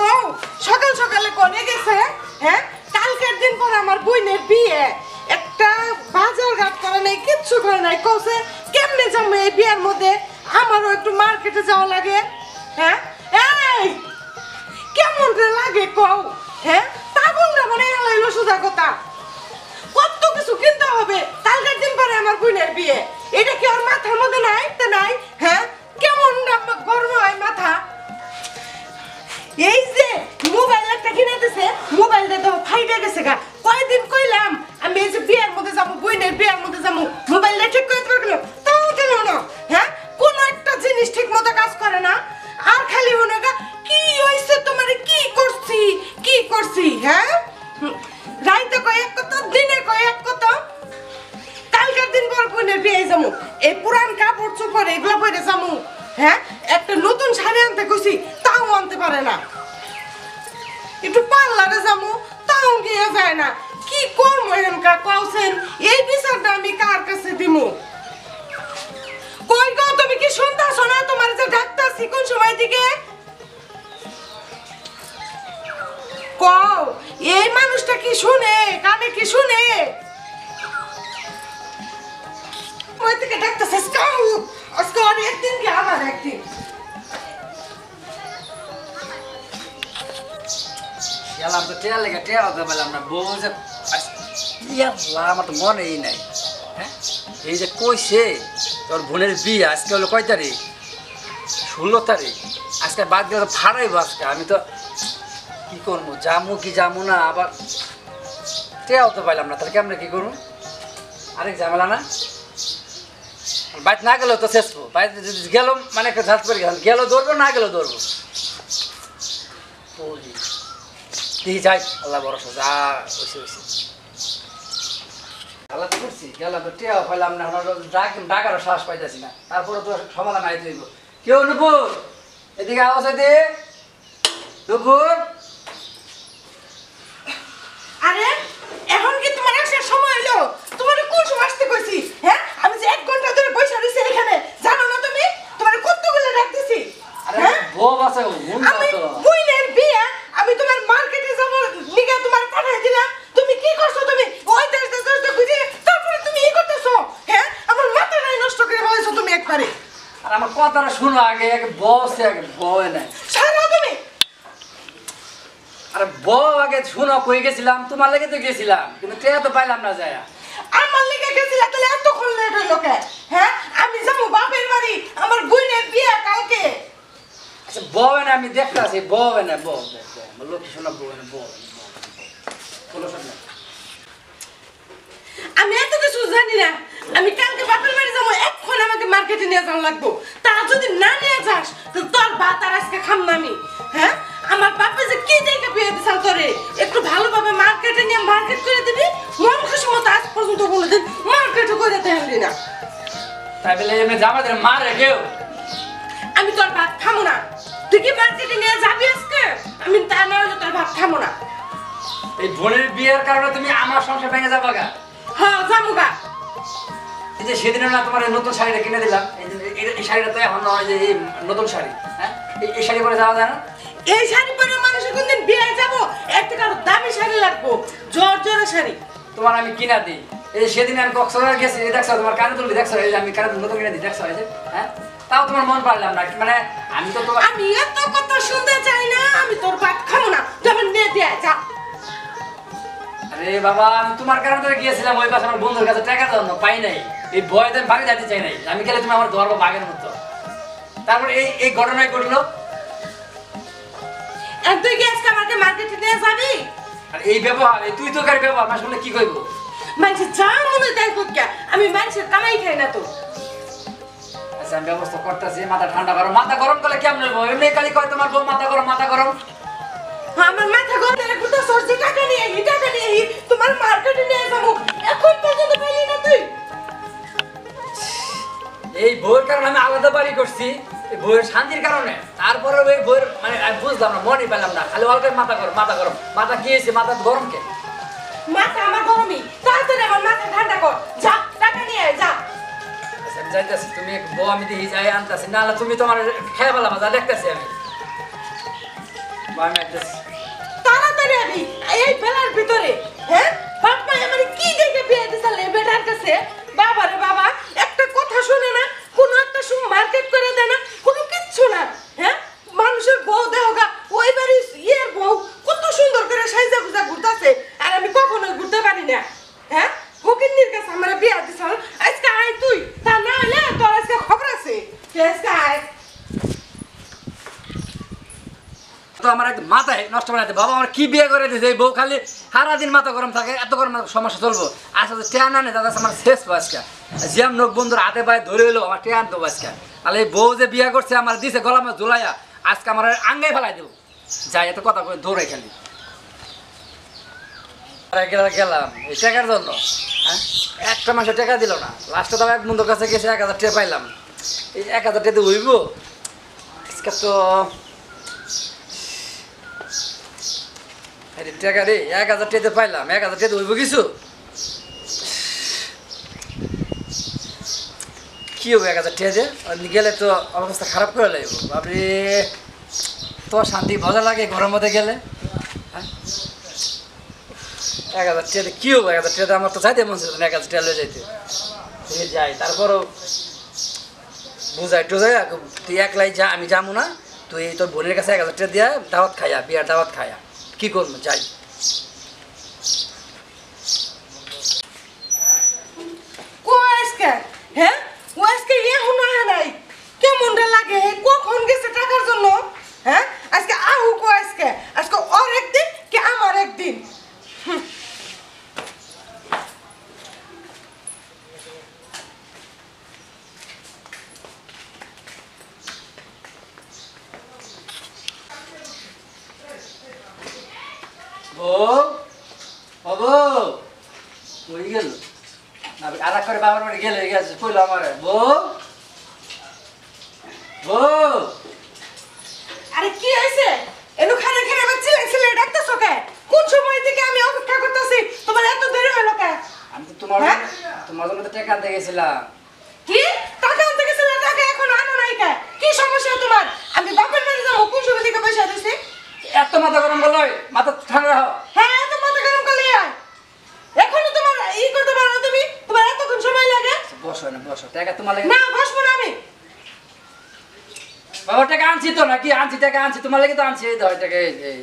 কও সকাল সকালে কোনে গেছে হ্যাঁ কালকের দিন পর আমার বোনের বিয়ে একটা বাজার ঘাট করে নাই কিচ্ছু করে নাই কওছে কেমনে যাবো এই বিয়ের মধ্যে আমারও একটু মার্কেটে যাওয়া লাগে হ্যাঁ এই কেমন করে লাগে কও হ্যাঁ পাগল না মানে এলাইলো সোজা কথা কত কিছু কিনতে হবে কালকের দিন পরে আমার বোনের বিয়ে এটা কি ওর মাথার মধ্যে নাই তা নাই হ্যাঁ কেমন গরম হয় মাথা এই যে মোবাইল একটা কিনে দিছে মোবাইলটা তো ফাইটে গেছে গা কয়দিন কইলাম আমি এই যে বিয়ের মধ্যে যাবো বোনের বিয়ের মধ্যে যাবো মোবাইলটা ঠিক করে পারলো তাও কেন না হ্যাঁ কোন একটা জিনিস ঠিক মতো কাজ করে না আর খালি মনে গা কি হইছে তোমারে কি করছি হ্যাঁ রাইতে কয় এক কথা দিনে কয় এক কথা কালকের দিন পর বোনের বিয়ে যাবো এই পুরান কাপড় চোপড় এগুলো পরে যাবো হ্যাঁ একটা নতুন শাড়ি আনতে কইছি তাও আনতে পারে না একটু পার্লারে যাবো তাও গিয়ে যায় না কি করবো এনকা কওছেন এই বিচারটা আমি কার কাছে দিমু কই গো তুমি কি শুনতাছো না তোমার যে ডাক্তারছি কোন সময় দিকে কও এই মানুষটা কি শুনে কানে কি শুনে মই থেকে ডাক্তারছিস কাউ আজকে আর একদিন কি আবার একদিন গেলাম তো টেয়া লেগে টেয়া হতে পারলাম না বউ যে আমার তো মনেই নাই হ্যাঁ এই যে কইছে তোর বোনের বিয়ে আজকে হলো কয় তারিখ 16 তারিখ আজকে বাদ দিয়ে ফাড়াইবো আজকে আমি তো কি করবো যামু না আবার টেয়া হতে পারলাম না তাহলে কেমন কি করবো আরেক ঝামেলা না বাইরে না গেলেও তো শেষ বাইরে যদি গেল মানে একটা ঝাঁজ করে গেলেও দৌড়বো না গেলেও দৌড়বো দেখি যাই আল্লাহ ভরসা যা হয়েছে আল্লাহ তো করছি গেলাম তো টেয়াও পাইলাম না ডাকারও শ্বাস পাইতেছি না তারপরে তো সমাধান আইতে হইব কেউ নুপুর এদিকে আওয়াজ দে নুপুর আরে এখন কি তোমার আসার সময় হলো তোমার কোন সময় আসতে কইছি হ্যাঁ আমি যে 1 ঘন্টা ধরে বসে রইছি এখানে জানো না তুমি তোমার কতগুলো ডাকতেছি আরে বউ আছে মুন্ডা আমি তো বুইনের বিয়ে আমি তোমার মার্কেটে যাব নিগা তোমার পাঠাই দিলাম তুমি কি করছো তুমি ওই দেশ বুঝে তারপরে তুমি এই করতেছো হ্যাঁ আমার মাথাটাই নষ্ট করে ফেলেছো তুমি একবারে আর আমার কথাটা শুনো আগে বসে আগে বয় না ছাড়ো তুমি আরে বউ আগে শুনো কই গেছিলাম তোমার লেগে তো গেছিলাম কিন্তু টেয়া তো পাইলাম না যায় আমার লেগে গেছিলা তাহলে এতক্ষণ লেট হইলো কে হ্যাঁ আমি যাবো বাপের বাড়ি আমার বোনের বিয়ে কালকে আচ্ছা বয় না আমি দেখতাছি বয় না বউ আমার লক্ষ্মী শোনা বয় না বলো শোনা আমি এত কিছু জানি না আমি কালকে বাপের বাড়ি যাবো এখন আমাকে মার্কেটে নিয়ে যাওয়া লাগবো তা যদি না নিয়ে যাস তো তোর ভাত আর আজকে খাম না আমি হ্যাঁ আমার বাপে যে কি দেখে বিয়ে দিছাল তোরে একটু ভালোভাবে মার্কেটে নিয়ে মার্কেট করে দিবি মন খুশি মতো আজ পর্যন্ত কোনোদিন মার্কেটও করে দেখালি না তাই বলে এমনি জামাদের মারে কেউ আমি তোর ভাত খামো না তুই কি মার্কেটে নিয়ে যাবি আজকে আমি তা না হলে তোর ভাত খামো না এই বোনের বিয়ের কারণে তুমি আমার সংসার ভেঙে যাবা গা হ্যাঁ যাবো গা এই যে সেদিন না তোমার নতুন শাড়িটা কিনে দিলাম এই শাড়িটা তো এখন নয় যে এই নতুন শাড়ি হ্যাঁ এই শাড়ি পরে যাওয়া যায় না এই শাড়ি পরে মানুষের কোনদিন বিয়ে যাবো একটা কারো দামি শাড়ি লাগবো জর্জরা শাড়ি তোমার আমি কিনা দিই এই যে সেদিন আমি কক্সবাজার গেছি দেখছো তোমার কানে তুলবি দেখছো এই যে আমি কানে নতুন কিনে দিই দেখছো এই যে হ্যাঁ তাও তোমার মন পারলাম না মানে আমি তো তোমার আমি এত কথা শুনতে চাই না আমি তোর ভাত খাবো না যেমন নিয়ে দিয়ে যা আরে বাবা আমি তোমার কারণে তো গিয়েছিলাম ওই পাশে আমার বন্ধুর কাছে টাকা দেওয়ার পাই নাই এই ভয়তে আমি বাড়ি যেতে চাই নাই আমি গেলে তুমি আমার ধরবো বাঘের মতো তারপরে এই ঘটনাই ঘটলো আর তুই কি আজকে আমাকে মার্কেটে নিয়ে যাবি আর এই ব্যবহার এই তুই তো কারি ব্যবহার না শুনলে কি করবো মানুষের যা মনে তাই করকে আমি মানুষের কামাই খাই না তো আচ্ছা আমি ব্যবস্থা করতেছি মাথা ঠান্ডা করো মাথা গরম করলে কেমন হইব এমনি খালি কয় তোমার বউ মাথা গরম আমার মাথা গরম করে গুটা সরজি টাকা নিয়ে তোমার মার্কেটে নিয়ে যাবো এখন পর্যন্ত পাইলি না তুই এই বউয়ের কারণে আমি আলাদা বাড়ি করছি এই বউয়ের শান্তির কারণে তারপরে ওই বউয়ের মানে আমি বুঝলাম না মনই পেলাম না খালি অল্প মাথা গরম মাথা কি হয়েছে মাথা গরম কে মাথা আমার গরমই তাড়াতাড়ি আমার মাথা ঠান্ডা কর যা টাকা নিয়ে আয় যা আচ্ছা আমি যাইতেছি তুমি বউ আমি দেখি যাই আনতেছি না তুমি তোমার খেয়ে পেলাম যা দেখতেছি আমি আমি আইতেছি। তাড়াতাড়ি আবি এই বেলার ভিতরে। হ্যাঁ বাপ মা আমার কি দেখে বিয়ে দিছাল এই বেটার কাছে। বাবা রে বাবা, একটা কথা শুনে না, কোনো একটা মার্কেট করে দেয় না, কোনো কিচ্ছু না। হ্যাঁ মানুষের বউ দেহগা ওই বাড়ি ইয়ের বউ কত সুন্দর করে সাইজা গুজা ঘুরতাছে, আর আমি কখনোই ঘুরতে পারি না। হ্যাঁ ফকিন্নির কাছে আমার বিয়ে দিছাল। আজকে আয় তুই, তা না হলে তোর আজকে খবর আছে। তুই আজকে আয়। তো আমার একদম মাথায় নষ্ট বানাইতে বাবা আমার কি বিয়ে করে দিয়েছে এই বউ খালি সারাদিন মাথা গরম থাকে এত গরম সমস্যা চলবো আসলে টেন আনে দাদা আমার শেষ আজকে জিয়াম লোক বন্ধুর হাতে পায়ে ধরে এলো আমার টেন দেবো আজকে তাহলে এই বউ যে বিয়ে করছে আমার দিছে গলা মাছ ঝুলাইয়া আজকে আমার আঙ্গাই ফেলাই দেবো যাই এত কথা করে দৌড়াই খালি গেলাম এই টাকার জন্য হ্যাঁ একটা মাসে টাকা দিল না লাস্টে তো এক বন্ধুর কাছে গেছে 1000 টাকা পাইলাম এই 1000 টাকা হইব আজকে তো টাকা রে 1000 টাকা পাইলাম 1000 টাকা হইব কিছু কি হবে 1000 টাকা গেলে তো অবস্থা খারাপ করে লাগবে বাপরে তো শান্তি মজা লাগে ঘরের মধ্যে গেলে হ্যাঁ 1000 টাকা কি হবে 1000 টাকা আমার তো চাইতে মন চাইছে 1000 টাকা লয়ে যাইতে যাই তারপরও বুঝাই টুজাই তুই একলাই যা আমি যাবো না তুই তোর বোনের কাছে 1000 টাকা দিয়া দাওয়াত খাইয়া বিয়ার দাওয়াত খাইয়া কি করবো যাই হ্যাঁ ও আজকে এখনো আহে নাই কেমন রে লাগে কখন গেছে টাকার জন্য হ্যাঁ আজকে আহু কো আজকে আজকে ওর একদিন কি আমার একদিন কই গেল আর করে বাবার বাড়ি গেলে গেছে কইলো আমার বউ বউ আরে কি হইছে এলো খানা খানা বাচ্চা ছেলে ডাকতেছো কে কোন সময় থেকে আমি অপেক্ষা করতেছি তোমার এত দেরি হলো কে আমি তো তোমার জন্য তো টাকা আনতে গেছিলাম কি টাকা আনতে গেছিলে টাকা এখন আনো নাই কে কি সমস্যা তোমার আমি বাপের বাড়ি যাবো কোন সময় থেকে পয়সা দিছি এত মাথা গরম করলো মাথা ঠান্ডা হও হ্যাঁ এত মাথা গরম করলে আয় এখনো তোমার ই করতে পারো না তুমি তোমার এতক্ষণ সময় লাগে বসো না বসো টাকা তোমার লাগে না বসবো না আমি বাবা টাকা আনছি তো নাকি আনছি টাকা আনছি তোমার লাগে তো আনছি এই দাও টাকা এই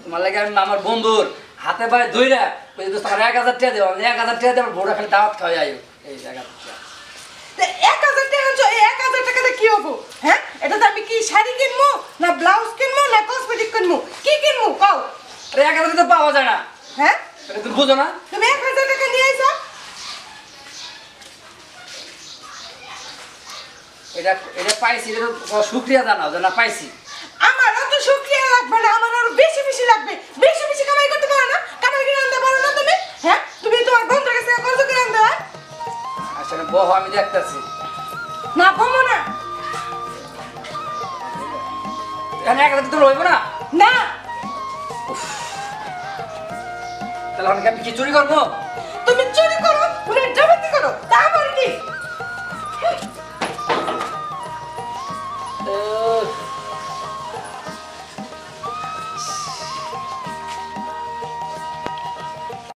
তোমার লাগে আমি আমার বন্ধুর হাতে পায়ে ধইরা ওই দোস্ত আমার 1000 টাকা দেবো 1000 টাকা দেবো বড় খালি দাওয়াত খাওয়াই আইও এই জায়গা 1000 টাকা আনছো এই 1000 টাকাতে কি হবো হ্যাঁ এটাতে আমি কি শাড়ি কিনবো না ব্লাউজ কিনবো না কসমেটিক কিনবো কি কিনবো কও আরে 1000 টাকা পাওয়া যায় না হ্যাঁ এটা তুমি বুঝো না তুমি 1000 টাকা নিয়ে আইছো এটা এটা পাইছি এটা তো শুকরিয়া জানাও যে না পাইছি আমার অত শুকরিয়া লাগবে না আমার আরো বেশি বেশি লাগবে বেশি বেশি কামাই করতে পারো না কামাই করে আনতে পারো না তুমি হ্যাঁ তুমি তোমার বন্ধুর কাছে কত করে আনতে হয় আসলে বহ আমি দেখতাছি না বমো না এখানে 1000 টাকা লইব না না তাহলে আমি কি চুরি করবো